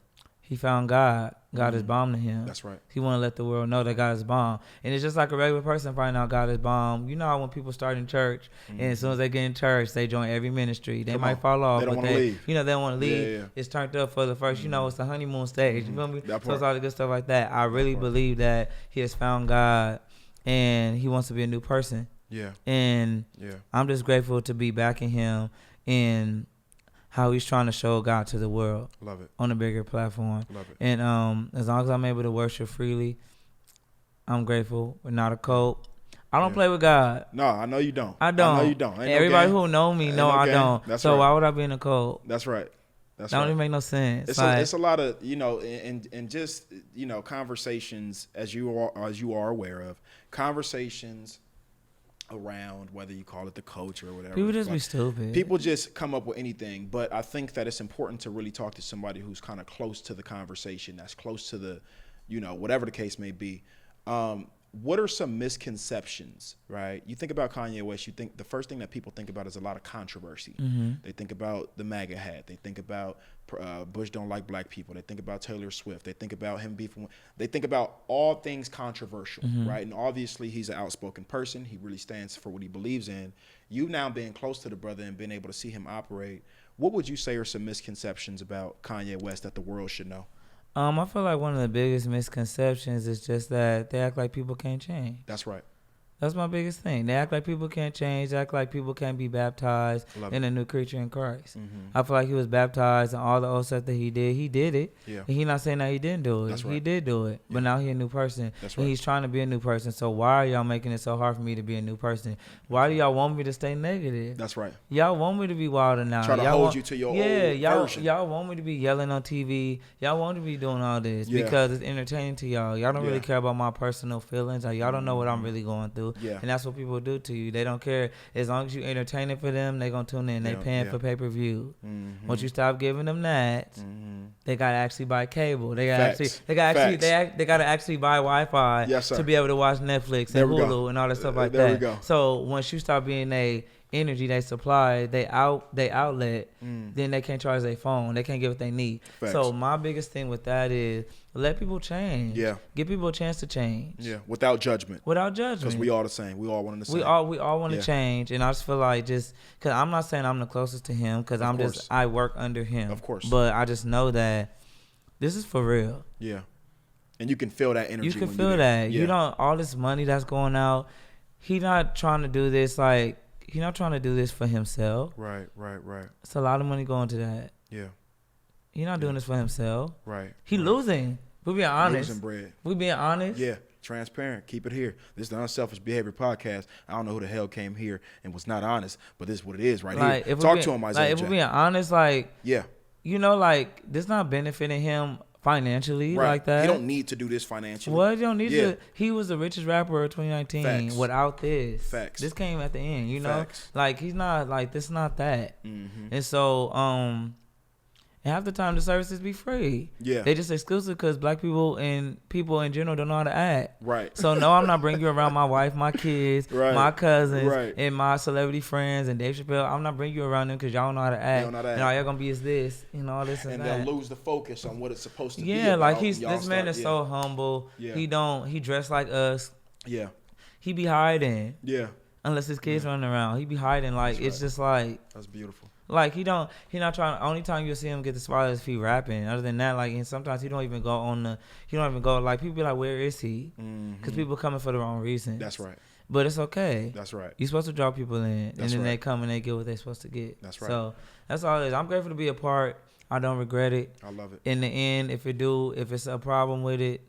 He found God. God is bomb to him. That's right. He want to let the world know that God is bomb. And it's just like a regular person finding out God is bomb. You know how when people start in church, and as soon as they get in church, they join every ministry. They might fall off. They don't want to leave. They don't want to leave. Yeah. It's turned up for the first, it's the honeymoon stage. You feel me? That So it's all the good stuff like that. I really believe that he has found God, and he wants to be a new person. Yeah. And I'm just grateful to be backing him in how he's trying to show God to the world. Love it. On a bigger platform. Love it. And as long as I'm able to worship freely, I'm grateful. We're not a cult. I don't play with God. No, I know you don't. I know you don't. Ain't everybody who know me know I don't. That's so why would I be in a cult? That's right. That don't even make no sense. It's a lot of and just conversations as you are aware of, conversations around whether you call it the coach or whatever. People just be stupid. People just come up with anything, but I think that it's important to really talk to somebody who's kind of close to the conversation, that's close to the, whatever the case may be. What are some misconceptions, right? You think about Kanye West, you think the first thing that people think about is a lot of controversy. They think about the MAGA hat. They think about Bush don't like black people. They think about Taylor Swift. They think about him beefing. They think about all things controversial, right? And obviously he's an outspoken person. He really stands for what he believes in. You now being close to the brother and being able to see him operate, what would you say are some misconceptions about Kanye West that the world should know? I feel like one of the biggest misconceptions is just that they act like people can't change. That's right. That's my biggest thing. They act like people can't change. They act like people can't be baptized in a new creature in Christ. I feel like he was baptized and all the old stuff that he did it. Yeah. And he's not saying that he didn't do it. That's right. He did do it. But now he's a new person. That's and right. he's trying to be a new person. So why are y'all making it so hard for me to be a new person? Why do y'all want me to stay negative? That's right. Y'all want me to be wilder now. Try to hold you to your old version. Y'all want me to be yelling on TV. Y'all want to be doing all this Yeah. because it's entertaining to y'all. Y'all don't really care about my personal feelings. Y'all don't know what I'm really going through. Yeah. And that's what people do to you. They don't care. As long as you entertaining for them, they gonna tune in. They paying for pay-per-view. Once you stop giving them that, they gotta actually buy cable. They gotta actually buy Wi-Fi to be able to watch Netflix and Hulu and all that stuff like that. There we go. So once you stop being a energy they supply, they outlet, then they can't charge their phone. They can't get what they need. Facts. So my biggest thing with that is let people change. Yeah. Give people a chance to change. Yeah. Without judgment. Because we all the same. We all want the same. We all want to change, and I just feel like because I'm not saying I'm the closest to him, because I work under him. Of course. But I just know that this is for real. Yeah. And you can feel that energy. You can feel that. Yeah. You don't, all this money that's going out, he's not trying to do this he's not trying to do this for himself. Right. It's a lot of money going to that. Yeah. He's not doing this for himself. Right. He losing. We being honest. Losing bread. We being honest. Yeah. Transparent. Keep it here. This is the Unselfish Behavior Podcast. I don't know who the hell came here and was not honest, but this is what it is right here. Talk to him, Isaiah. If we're being honest, this not benefiting him financially like that. He don't need to do this financially. Well, he don't need to. He was the richest rapper of 2019 Facts. without this. Facts. This came at the end, Facts. Like, he's not, this not that. Mm-hmm. And so, And half the time the services be free. Yeah. They just exclusive because black people and people in general don't know how to act. Right. So no, I'm not bringing you around my wife, my kids, Right. my cousins, Right. and my celebrity friends and Dave Chappelle. I'm not bringing you around them because y'all don't know how to act. Don't know how to act. And all y'all gonna be is this, all this and that. And they'll lose the focus on what it's supposed to be. Yeah, about, like this man is so humble. Yeah. He dressed like us. Yeah. He be hiding. Yeah. Unless his kids running around. He be hiding. Like, That's it's right. just like. That's beautiful. Like, he not trying. Only time you'll see him get the spotlight is if he rapping. Other than that, like, and sometimes he don't even go, like, people be like, where is he? Because people coming for the wrong reasons. That's right. But it's okay. That's right. You're supposed to draw people in. That's and then right. they come and they get what they're supposed to get. That's right. So, that's all it is. I'm grateful to be a part. I don't regret it. I love it. In the end, if it's a problem with it,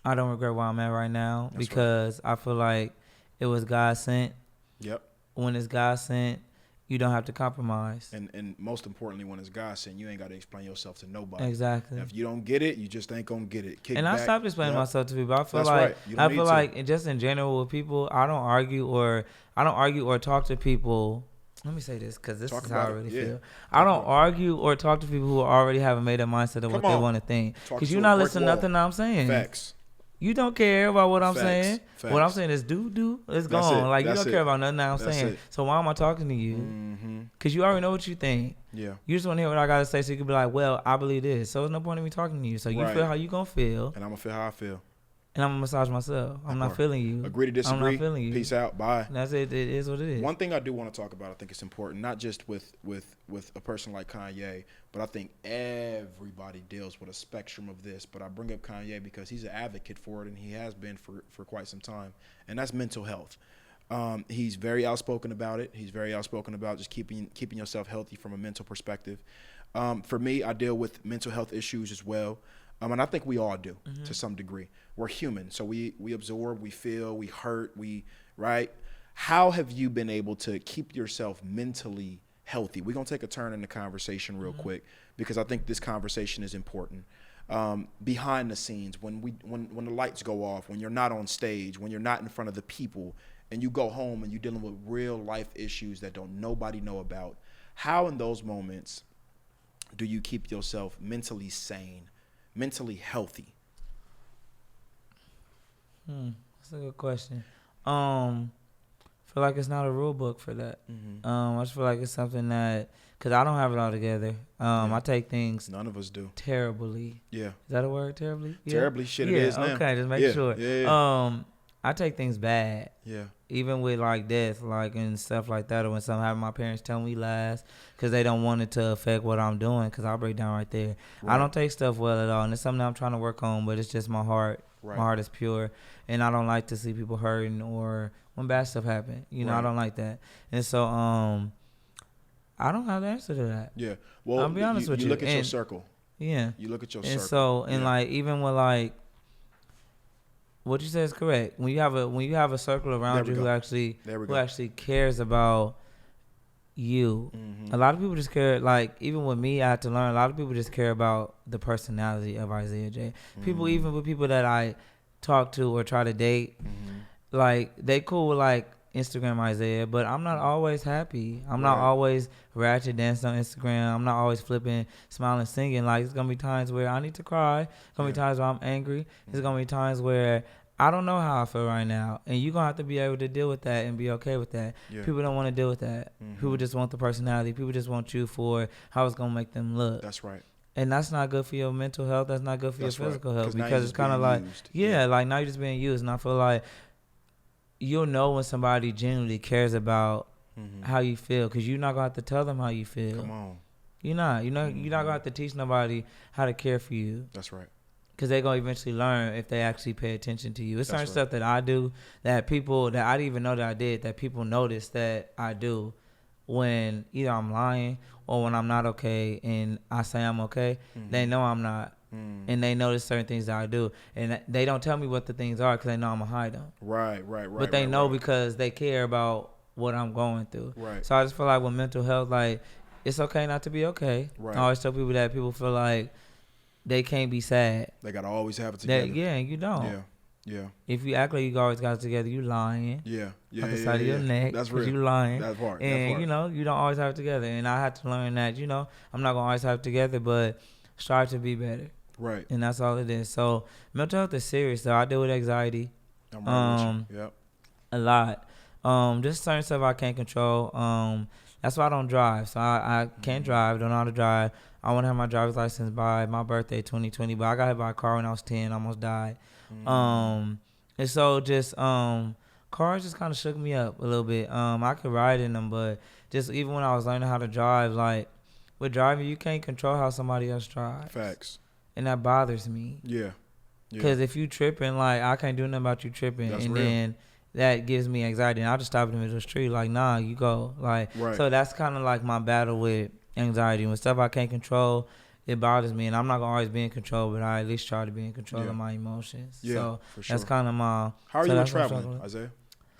I don't regret where I'm at right now. That's because I feel like it was God sent. Yep. When it's God sent, you don't have to compromise. And most importantly, when it's God sent, you ain't got to explain yourself to nobody. Exactly. If you don't get it, you just ain't gonna get it. I stopped explaining myself to people. I feel That's like right. You don't need to. Just in general with people, I don't argue or talk to people. Let me say this because this is how I really feel. I don't argue or talk to people who already haven't made a mindset of what they want to think. Because you're not listening to nothing I'm saying. Facts. You don't care about what I'm saying. Facts. What I'm saying is it's gone. Like, you don't care about nothing I'm saying. So why am I talking to you? Because you already know what you think. Yeah. You just want to hear what I got to say so you can be like, well, I believe this. So there's no point in me talking to you. So you feel how you going to feel. And I'm going to feel how I feel. And I'm going to massage myself. I'm not feeling you. Agree to disagree. I'm not feeling you. Peace out. Bye. That's it. It is what it is. One thing I do want to talk about, I think it's important, not just with a person like Kanye, but I think everybody deals with a spectrum of this. But I bring up Kanye because he's an advocate for it, and he has been for quite some time, and that's mental health. He's very outspoken about it. He's very outspoken about just keeping yourself healthy from a mental perspective. For me, I deal with mental health issues as well. And I think we all do to some degree. We're human, so we absorb, we feel, we hurt, right? How have you been able to keep yourself mentally healthy? We're gonna take a turn in the conversation real quick because I think this conversation is important. Behind the scenes, when the lights go off, when you're not on stage, when you're not in front of the people, and you go home and you're dealing with real life issues that don't nobody know about. How in those moments do you keep yourself mentally sane? Mentally healthy? That's a good question. I feel like it's not a rule book for that. I just feel like it's something that, because I don't have it all together. I take things. None of us do. Terribly. Yeah. Is that a word? Terribly? Yeah. Terribly. Shit, it is now. Okay, just make sure. Yeah. I take things bad. Yeah. Even with like death, like and stuff like that, or when something happens, my parents tell me lies because they don't want it to affect what I'm doing. Because I'll break down right there. Right. I don't take stuff well at all, and it's something I'm trying to work on. But it's just my heart. Right. My heart is pure, and I don't like to see people hurting or when bad stuff happen. You know, I don't like that, and so I don't have the answer to that. Yeah. Well, I'll be honest with you. You look at your circle. Yeah. You look at your and circle. And like even with like. What you said is correct. When you have a circle around you who actually cares about you, a lot of people just care. Like even with me, I had to learn. A lot of people just care about the personality of Isaiah J. People, even with people that I talk to or try to date, like they cool with like Instagram Isaiah, but I'm not always happy. I'm not always ratchet dancing on Instagram. I'm not always flipping, smiling, singing. Like, it's going to be times where I need to cry. It's going to be times where I'm angry. It's going to be times where I don't know how I feel right now. And you're going to have to be able to deal with that and be okay with that. Yeah. People don't want to deal with that. People just want the personality. People just want you for how it's going to make them look. That's right. And that's not good for your mental health. That's not good for your physical health. Because it's kind of like, like now you're just being used. And I feel like you'll know when somebody genuinely cares about how you feel, because you're not gonna have to tell them how you feel. Come on. You're not gonna have to teach nobody how to care for you. That's right. Because they're gonna eventually learn if they actually pay attention to you. It's certain stuff that I do that people that I didn't even know that I did, that people notice that I do when either I'm lying or when I'm not okay and I say I'm okay. They know I'm not. And they notice certain things that I do, and they don't tell me what the things are because they know I'm gonna hide them. Right. But they know because they care about what I'm going through. Right. So I just feel like with mental health, like it's okay not to be okay. Right. I always tell people that people feel like they can't be sad. They gotta always have it together. And you don't. Yeah. Yeah. If you act like you always got it together, you lying. Yeah. Yeah. Out the Yeah. side of Yeah. your neck. That's Because real. you lying. That part. And, That part. you know, you don't always have it together. And I had to learn that, you know, I'm not going to always have it together, but strive to be better. Right. And that's all it is. So mental health is serious, though. I deal with anxiety. I'm right with you. Yep. A lot. Just certain stuff I can't control. That's why I don't drive. So I can't drive, don't know how to drive. I want to have my driver's license by my birthday, 2020, but I got hit by a car when I was 10, almost died. And so just cars just kind of shook me up a little bit. I could ride in them, but just even when I was learning how to drive, like with driving, you can't control how somebody else drives. Facts. And that bothers me. Yeah. Because if you tripping, like I can't do nothing about you tripping. That's and real. then that gives me anxiety. And I'll just stop in the middle of the street like, nah, you go. Like, right. So that's kind of like my battle with anxiety. When stuff I can't control, it bothers me. And I'm not going to always be in control, but I at least try to be in control of my emotions. Yeah, so for sure. that's kind of my... How are you with traveling, Isaiah?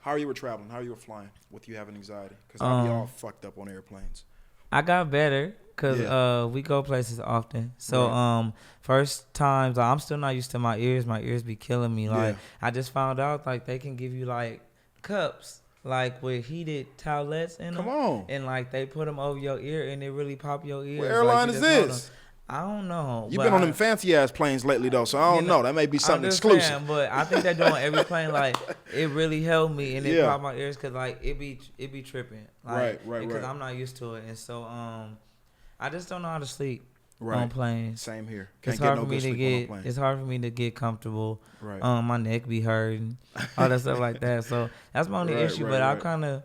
How are you with traveling? How are you with flying with you having anxiety? Because I'll be all fucked up on airplanes. I got better because we go places often. So first times, I'm still not used to my ears. My ears be killing me. Like I just found out like they can give you like cups like with heated towelettes in them. Come on. And like they put them over your ear and they really pop your ears. What airline is this? I don't know. You've been on them fancy ass planes lately though, so I don't know. That may be something exclusive. But I think they're doing every plane. Like it really helped me and it popped my ears because like it be tripping. Like, right. Because I'm not used to it, and so I just don't know how to sleep right. on planes. Same here. Can't it's get hard no for me good to sleep get. on a plane. It's hard for me to get comfortable. Right. My neck be hurting, all that stuff like that. So that's my only issue. But I kind of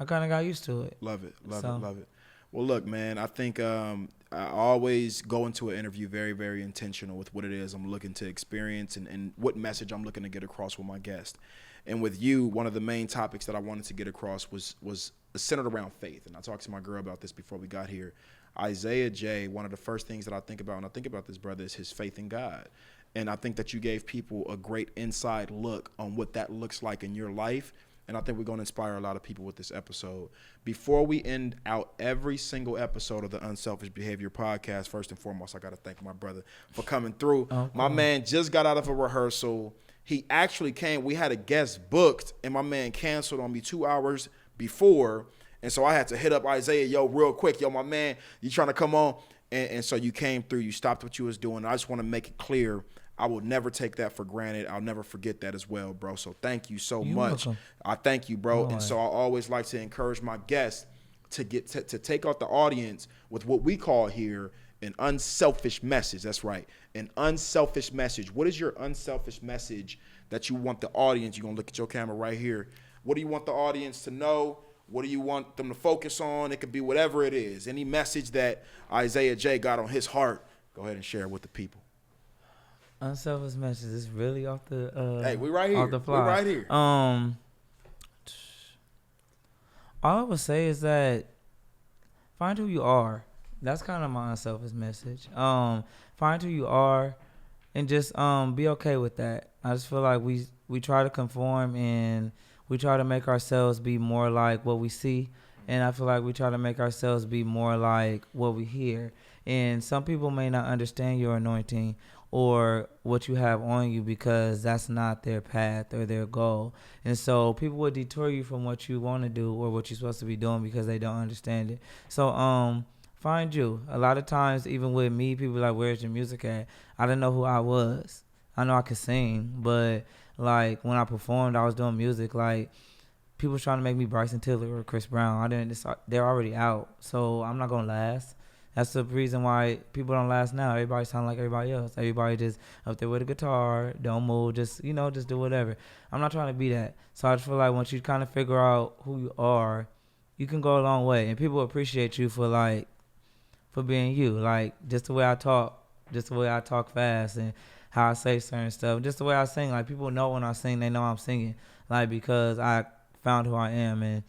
got used to it. Love it. Well, look, man. I think I always go into an interview very, very intentional with what it is I'm looking to experience and what message I'm looking to get across with my guest. And with you, one of the main topics that I wanted to get across was centered around faith. And I talked to my girl about this before we got here. Isaiah J., one of the first things that I think about when I think about this brother is his faith in God. And I think that you gave people a great inside look on what that looks like in your life. And I think we're going to inspire a lot of people with this episode. Before we end out every single episode of the Unselfish Behavior Podcast, first and foremost, I got to thank my brother for coming through. Oh, my man just got out of a rehearsal. He actually came. We had a guest booked, and my man canceled on me 2 hours before. And so I had to hit up Isaiah, yo, real quick. Yo, my man, you trying to come on? And so you came through. You stopped what you was doing. I just want to make it clear. I will never take that for granted. I'll never forget that as well, bro. So thank you so much. Welcome. I thank you, bro. And so I always like to encourage my guests to get to take out the audience with what we call here an unselfish message. That's right. An unselfish message. What is your unselfish message that you want the audience? You're going to look at your camera right here. What do you want the audience to know? What do you want them to focus on? It could be whatever it is. Any message that Isaiah J. got on his heart, go ahead and share it with the people. Unselfish message is really off the hey, we right here. Off the fly. We right here. All I would say is that find who you are. That's kind of my unselfish message. Find who you are and just be okay with that. I just feel like we try to conform and we try to make ourselves be more like what we see, and I feel like we try to make ourselves be more like what we hear. And some people may not understand your anointing or what you have on you because that's not their path or their goal. And so people will detour you from what you want to do or what you're supposed to be doing because they don't understand it. So find you. A lot of times, even with me, people are like, where's your music at? I didn't know who I was. I know I could sing, but like when I performed, I was doing music. Like people was trying to make me Bryson Tiller or Chris Brown. They're already out, so I'm not gonna last. That's the reason why people don't last now. Everybody sound like everybody else. Everybody just up there with a guitar, don't move, just do whatever. I'm not trying to be that. So I just feel like once you kind of figure out who you are, you can go a long way, and people appreciate you for being you. Like just the way I talk fast and how I say certain stuff, just the way I sing. Like people know when I sing, they know I'm singing. Like because I found who I am, and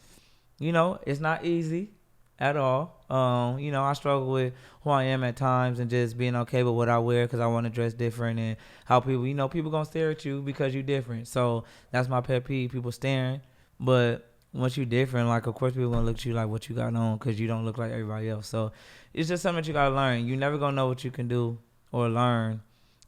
it's not easy at all. I struggle with who I am at times and just being okay with what I wear because I want to dress different and how people, people gonna stare at you because you're different. So that's my pet peeve, people staring. But once you're different, like of course people gonna look at you like what you got on because you don't look like everybody else. So it's just something that you gotta learn. You never gonna know what you can do or learn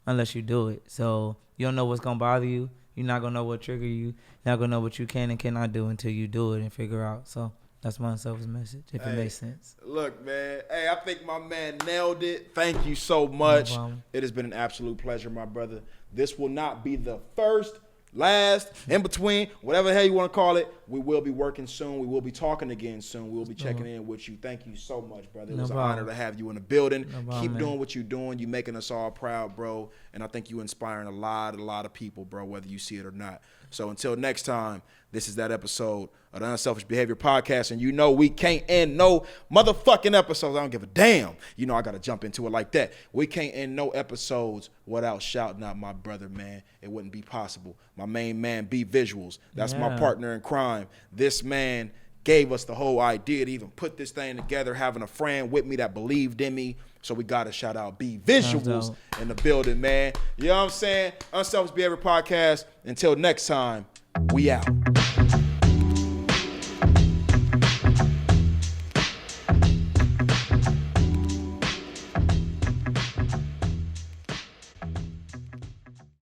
unless you do it. So you don't know what's gonna bother you. You're not gonna know what trigger you. You're not gonna know what you can and cannot do until you do it and figure out. So that's my unselfish message, if it makes sense. Look, man. Hey, I think my man nailed it. Thank you so much. No problem. It has been an absolute pleasure, my brother. This will not be the first, last, in between, whatever the hell you want to call it. We will be working soon. We will be talking again soon. We will be checking in with you. Thank you so much, brother. It was an honor to have you in the building. Keep doing what you're doing. You're making us all proud, bro. And I think you're inspiring a lot of people, bro, whether you see it or not. So until next time, this is that episode of the Unselfish Behavior Podcast. And you know we can't end no motherfucking episodes. I don't give a damn. You know I got to jump into it like that. We can't end no episodes without shouting out my brother, man. It wouldn't be possible. My main man, B Visuals. That's my partner in crime. This man gave us the whole idea to even put this thing together, having a friend with me that believed in me. So we got to shout out B Visuals in the building, man. You know what I'm saying? Unselfish Behavior Podcast. Until next time, we out.